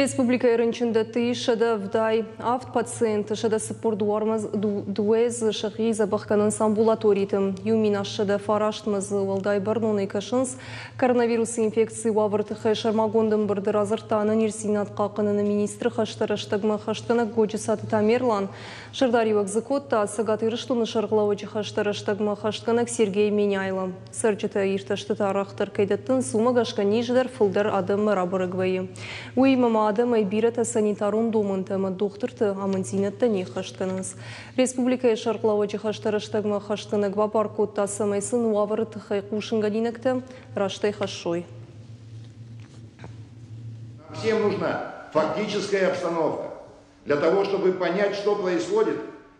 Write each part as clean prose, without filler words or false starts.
Республика Ирынчында шада вдай авт пациент шада спорт дуэз шахи забахканын амбулаторитым. Юмина шада фараштмыз валдай барнуны кашынс коронавирус инфекции вавыртыхы шармагондым бырдыр азыртаны нирсинат қақынын министрі хаштараштагмы хаштана годжисаты тамерлан. Шардаривак закотта сагатырыштуны шарглауычы хаштараштагмы хаштканак Сергей Меняйлы. Сырчыта ирташты тарахтар кайдаттын сума гашка ниждар фылдар адымы рабырыгвайы. Уймама адымы бирата санитарун думынтымы докторты амантинатты не хаштkanыз. Республика шарглауычы хаштараштагмы хаштанак вапаркотта самайсын уавыртыхай кушынганинакты раштай хашой. Всем нужна фактическая обстановка для того, чтобы понять, что происходит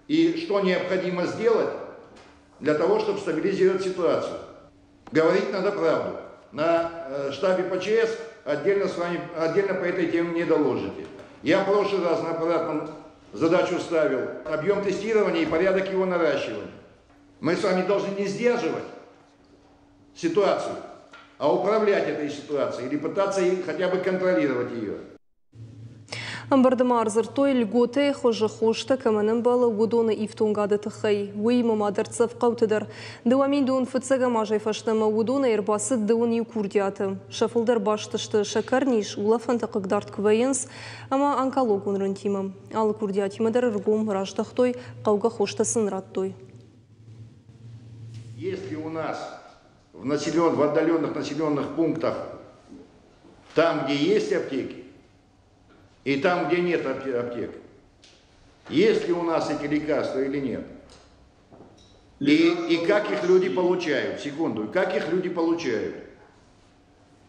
и что необходимо сделать для того, чтобы стабилизировать ситуацию. Говорить надо правду. На штабе ПЧС отдельно по этой теме не доложите. Я в прошлый раз на аппаратном задачу ставил объем тестирования и порядок его наращивания. Мы с вами должны не сдерживать ситуацию, а управлять этой ситуацией или пытаться хотя бы контролировать ее. Бардыма арзыртой льготы хожы хошта каманын балы удоны ифтунгады тахай. Уйма мадарцев қаутыдар. Дуамин дуын фыцага мажай фаштама удоны эрбасы дуын юкурдиаты. Шафылдар баштышты шакарниш улафанта қыгдарт квайынс, ама онкологун рынтимам. Алы курдиатимадар ргум раштахтой қауга хоштасын раттой. Если у нас в отдаленных населенных пунктах, там, где есть аптеки, и там, где нет аптек, есть ли у нас эти лекарства или нет? И как их люди получают? Секунду. Как их люди получают?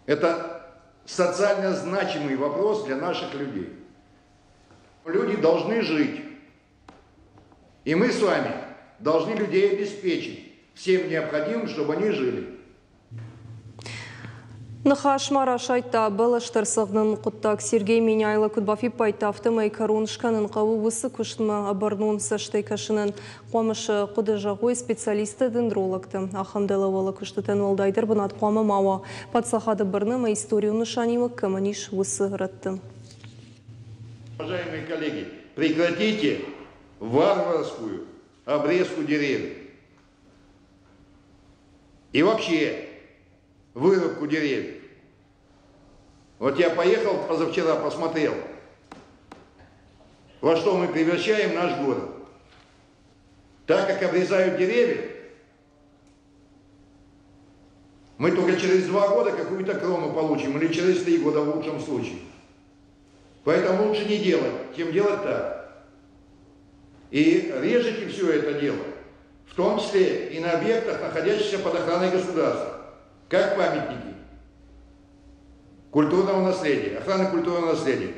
Это социально значимый вопрос для наших людей. Люди должны жить. И мы с вами должны людей обеспечить всем необходимым, чтобы они жили. Нахашмара шайта балаштар сағнын құттак Сергей Меняйлы күдбафи пайтафты майкарон шканын қауы высы күшінма абарнун саштай кашынын қуамышы құды жағой специалисты дендрологты. Ахамдалавалы күштітен олдайдыр бұнат қуамы мауа. Патсахады бірнымы историю шанимы каманиш высы ратты. Уважаемые коллеги, прекратите варварскую обрезку деревьев. И вообще вырубку деревьев. Вот я поехал позавчера, посмотрел, во что мы превращаем наш город. Так как обрезают деревья, мы только через 2 года какую-то крону получим, или через 3 года в лучшем случае. Поэтому лучше не делать, чем делать так. И режете все это дело, в том числе и на объектах, находящихся под охраной государства. Как памятники культурного наследия, охраны культурного наследия.